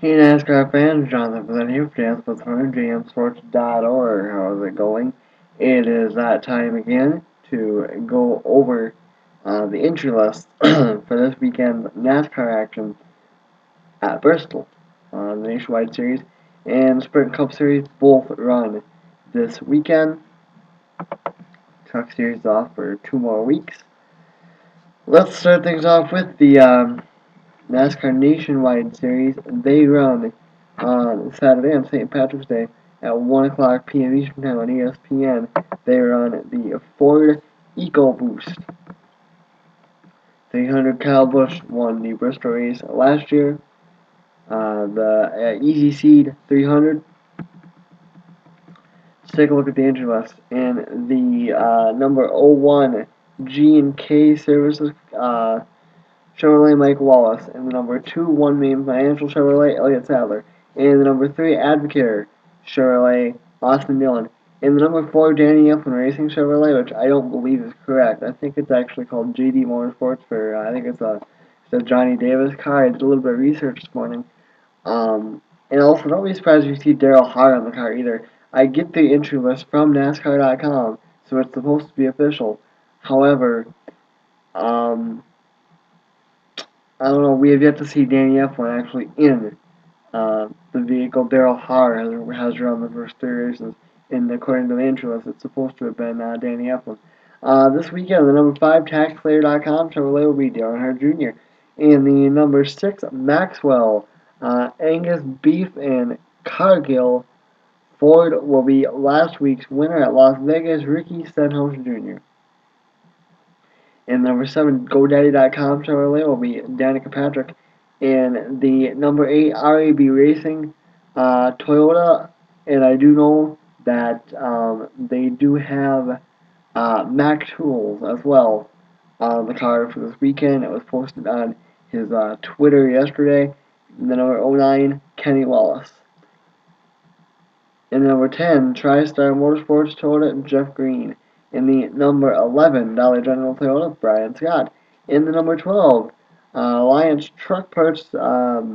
Hey NASCAR fans, Jonathan Flynn here for JMSports.org. How's it going? It is that time again to go over the entry list for this weekend's NASCAR action at Bristol. The Nationwide Series and Sprint Cup Series both run this weekend. Truck Series off for 2 more weeks. Let's start things off with the NASCAR Nationwide Series. They run on Saturday on St. Patrick's Day at 1 o'clock p.m. Eastern Time on ESPN. They run the Ford EcoBoost. 300 Kyle Busch won the Bristol race last year. The Easy Seed 300. Let's take a look at the entry list. And the number 01 G&K Services Chevrolet Mike Wallace, and the number 2 One Main Financial Chevrolet Elliott Sadler, and the number 3 Advocare Chevrolet Austin Dillon, and the number 4 Danny Eflin Racing Chevrolet, which I don't believe is correct. I think it's actually called JD Motorsports I think it's a Johnny Davis car. I did a little bit of research this morning. And also, don't be surprised if you see Daryl Hart on the car either. I get the entry list from NASCAR.com, so it's supposed to be official. However, I don't know, we have yet to see Danny Eflin actually in the vehicle. Daryl Hart has run the first 3 races, and according to the entry list, it's supposed to have been Danny Eflin. This weekend, the number 5 TaxSlayer.com Chevrolet will be Darren Hart Jr. And the number 6 Maxwell Angus Beef and Cargill Ford will be last week's winner at Las Vegas, Ricky Stenhouse Jr. And the number 7 GoDaddy.com Chevrolet will be Danica Patrick. And the number 8 RAB Racing Toyota. And I do know that they do have Mac Tools as well on the car for this weekend. It was posted on his Twitter yesterday. And the number 09 Kenny Wallace. And the number 10 TriStar Motorsports Toyota Jeff Green. In the number 11 Dollar General Toyota, Brian Scott. In the number 12 Alliance Truck Parts Dodge,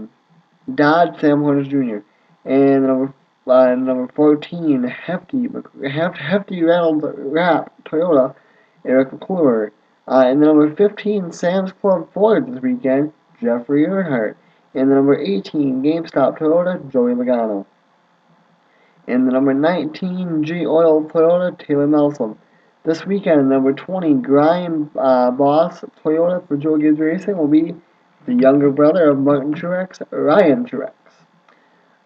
Sam Hornish Jr. And number 14 Hefty Reynolds Wrap Toyota, Eric McClure. In the number 15 Sam's Club Ford this weekend, Jeffrey Earnhardt. In the number 18 GameStop Toyota, Joey Logano. In the number 19 G Oil Toyota, Taylor Melsom. This weekend, number 20 Grime Boss Toyota for Joe Gibbs Racing will be the younger brother of Martin Truex, Ryan Truex.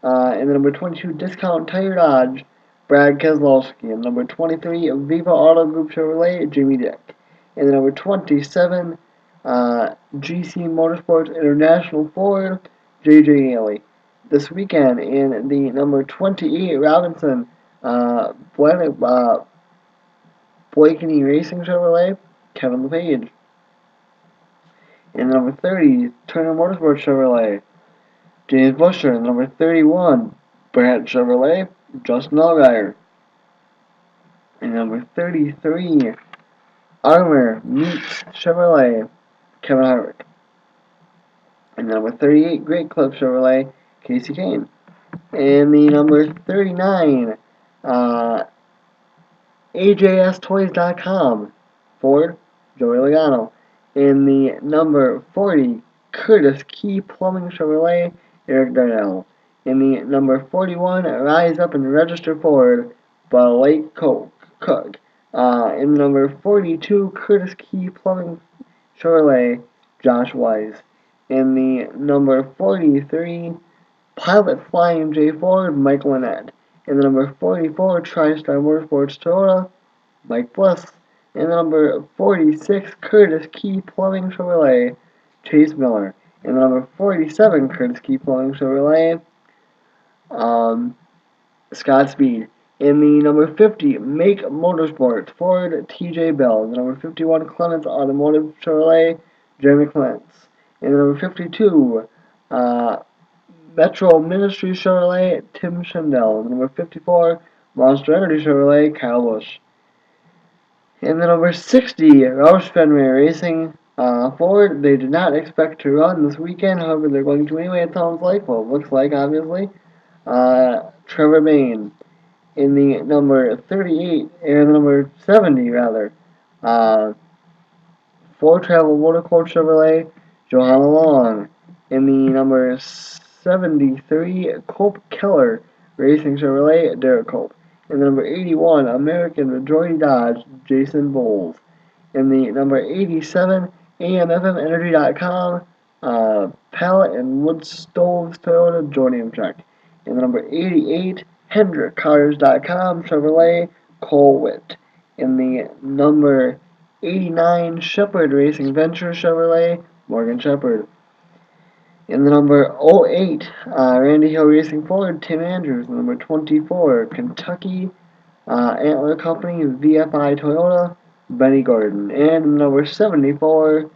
And the number 22 Discount Tire Dodge, Brad Keselowski. And number 23 Viva Auto Group Chevrolet, Jimmy Dick. And the number 27 GC Motorsports International Ford, JJ Haley. This weekend, in the number 28 Robinson Blakeney Racing Chevrolet, Kevin LePage. And number 30, Turner Motorsports Chevrolet, James Buescher. And number 31, Brandt Chevrolet, Justin Allgaier. And number 33, Armour Meats Chevrolet, Kevin Harvick. And number 38, Great Clip Chevrolet, Casey Kane. And the number 39, AJSToys.com, Ford, Joey Logano. In the number 40, Curtis Key Plumbing Chevrolet, Eric Darnell. In the number 41, Rise Up and Register Ford, Blake Cook. In the number 42, Curtis Key Plumbing Chevrolet, Josh Wise. In the number 43, Pilot Flying J Ford, Mike Lynette. In the number 44, TriStar Motorsports Toyota, Mike Bliss. In the number 46, Curtis Key Plumbing Chevrolet, Chase Miller. In the number 47, Curtis Key Plumbing Chevrolet, Scott Speed. In the number 50, Make Motorsports, Ford, TJ Bell. In the number 51, Clements Automotive Chevrolet, Jeremy Clements. In the number 52, Metro Ministries Chevrolet, Tim Schendel. In the number 54, Monster Energy Chevrolet, Kyle Busch. In the number 60, Roush Fenway Racing, Ford, they did not expect to run this weekend, however, they're going to anyway, it sounds like. Well, it looks like, obviously. Trevor Bayne in the number 38, or the number 70, rather. Uh, Ford Travel Motorcoach Chevrolet, Johanna Long. In the number 73, Cope Keller Racing Chevrolet, Derek Cope. In the number 81, American Majority Dodge, Jason Bowles. In the number 87, AMFMEnergy.com, Pallet and Wood Stoves Toyota, Jordan Amtrak. In the number 88, HendrickCars.com, Chevrolet, Cole Witt. In the number 89, Shepherd Racing Venture Chevrolet, Morgan Shepherd. In the number 08, Randy Hill Racing Ford, Tim Andrews. Number 24, Kentucky Antler Company, VFI Toyota, Benny Gordon. And number 74,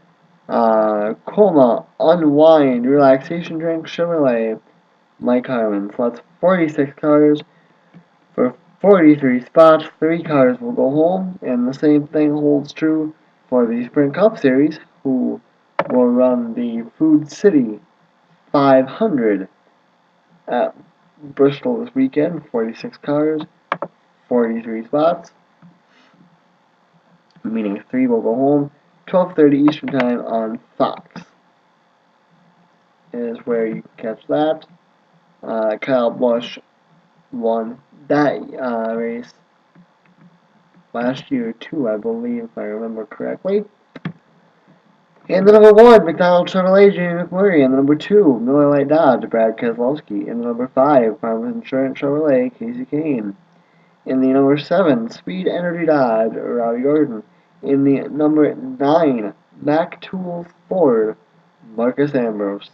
Coma Unwind Relaxation Drink Chevrolet, Mike Harmon. So that's 46 cars for 43 spots. 3 cars will go home, and the same thing holds true for the Sprint Cup Series, who will run the Food City 500 at Bristol this weekend. 46 cars, 43 spots, meaning 3 will go home. 12:30 Eastern Time on Fox is where you can catch that. Kyle Busch won that race last year too, I believe, if I remember correctly. And the number 1, McDonald Chevrolet, Jamie McMurray. And the number 2, Miller Lite Dodge, Brad Keselowski. And the number 5, Farmers Insurance Chevrolet, Casey Kane. In the number 7, Speed Energy Dodge, Robbie Gordon. In the number 9, Mac Tools Ford, Marcus Ambrose.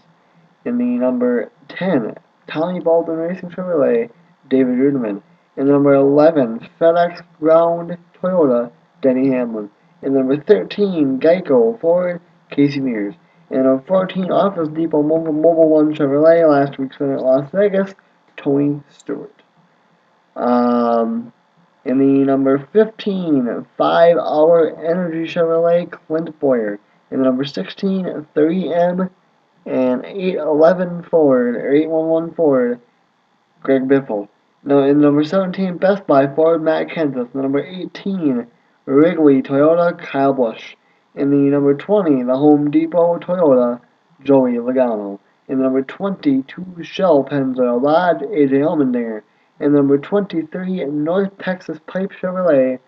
In the number 10, Tommy Baldwin Racing Chevrolet, David Ruderman. In the number 11, FedEx Ground Toyota, Denny Hamlin. In the number 13, Geico Ford, Casey Mears. In the number 14, Office Depot Mobile One Chevrolet, last week's winner at Las Vegas, Tony Stewart. In the number 15, 5 Hour Energy Chevrolet, Clint Boyer. In the number 16, 3M and 811 Ford, or 811 Ford, Greg Biffle. Now, in number 17, Best Buy Ford, Matt Kenseth. Number 18, Wrigley Toyota, Kyle Busch. In the number 20, the Home Depot Toyota, Joey Logano. In the number 22, Shell Pennzoil Dodge, AJ Allmendinger. In the number 23, North Texas Pipe Chevrolet,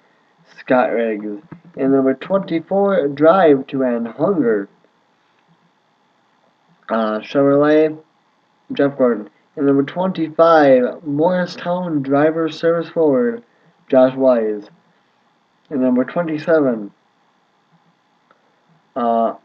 Scott Riggs. In the number 24, Drive to End Hunger, Chevrolet, Jeff Gordon. In number 25, Morristown Driver Service Forward, Josh Wise. In number 27, Mowing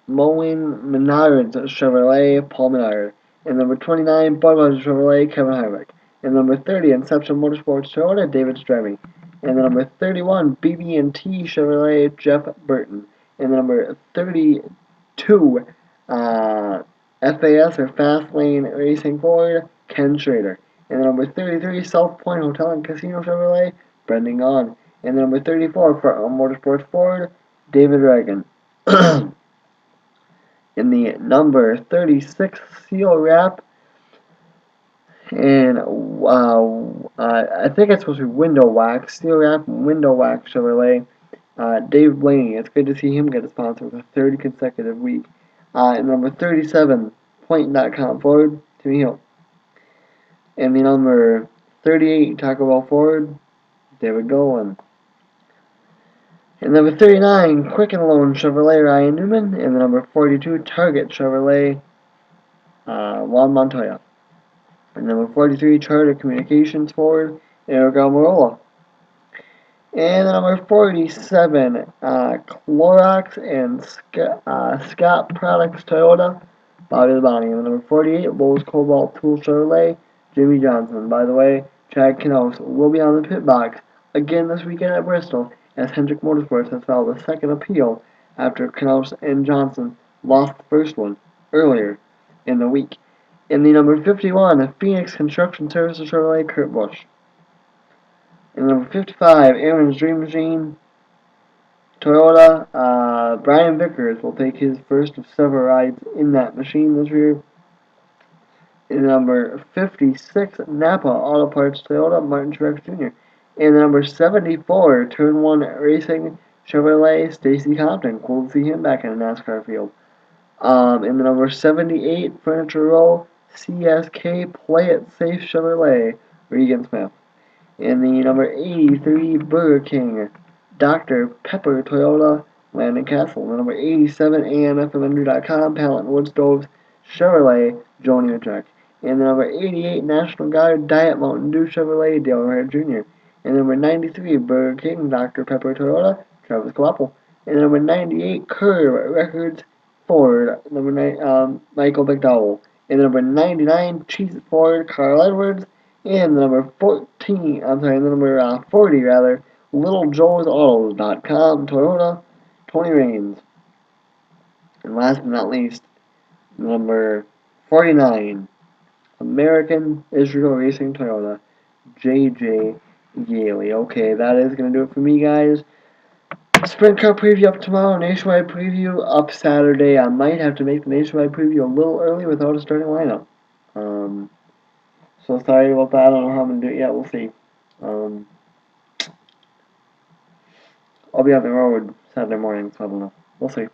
Menards Chevrolet, Paul Menard. In number 29, Budweiser Chevrolet, Kevin Harvick. In number 30, Inception Motorsports Toyota, David Stremme. In the number 31, BB&T Chevrolet, Jeff Burton. In the number 32, FAS or Fast Lane Racing Ford, Ken Schrader. In the number 33, South Point Hotel and Casino Chevrolet, Brendan Gaughan. In the number 34, for Motorsports Ford, David Reagan. In the number 36, Seal Wrap, and I think it's supposed to be Window Wax, Seal Wrap, Window Wax Chevrolet, Dave Blaney. It's good to see him get a sponsor with a third consecutive week. In number 37, Point.com Ford, Timmy Hill. In the number 38, Taco Bell Ford, David Golan. In number 39, Quicken Loan Chevrolet, Ryan Newman. In the number 42, Target Chevrolet, Juan Montoya. In number 43, Charter Communications Ford, Eric Almirola. And the number 47, Clorox and Scott Products Toyota, Bobby Labonte. And the number 48, Lowe's Cobalt Tool Chevrolet, Jimmy Johnson. By the way, Chad Knaus will be on the pit box again this weekend at Bristol, as Hendrick Motorsports has filed a second appeal after Knaus and Johnson lost the first one earlier in the week. In the number 51, Phoenix Construction Services Chevrolet, Kurt Busch. In number 55, Aaron's Dream Machine, Toyota, Brian Vickers will take his first of several rides in that machine this year. In the number 56, Napa Auto Parts Toyota, Martin Truex Jr. In the number 74, Turn 1 Racing Chevrolet, Stacy Compton. Cool to see him back in a NASCAR field. In the number 78, Furniture Row, CSK Play It Safe Chevrolet, Regan Smith. In the number 83, Burger King, Dr. Pepper Toyota, Landon Castle. The number 87, AMFMNU.com, Pallet and Wood Stoves, Chevrolet, Joni Utrecht. In the number 88, National Guard, Diet Mountain Dew Chevrolet, Dale Earnhardt Jr. In the number 93, Burger King, Dr. Pepper Toyota, Travis Coppel. In the number 98, Curve Records, Ford, number 9, Michael McDowell. In the number 99, Cheez Ford, Carl Edwards. And the number 14, I'm sorry, the number 40 rather, LittleJoesAutos.com, Toyota, Tony Raines. And last but not least, number 49, American Israel Racing Toyota, J.J. Yaley. Okay, that is going to do it for me, guys. Sprint Car preview up tomorrow, Nationwide preview up Saturday. I might have to make the Nationwide preview a little early without a starting lineup. So sorry about that. I don't know how I'm going to do it yet. We'll see. I'll be on the road Saturday morning, so I don't know. We'll see.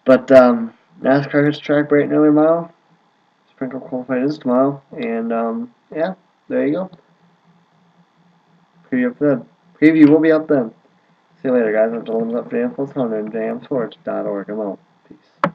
But NASCAR hits track bright and early tomorrow. Sprinkle qualified is tomorrow. And yeah, there you go. Preview up then. Preview will be up then. See you later, guys. I'm Dylan up for the info on jamsports.org. I'm out.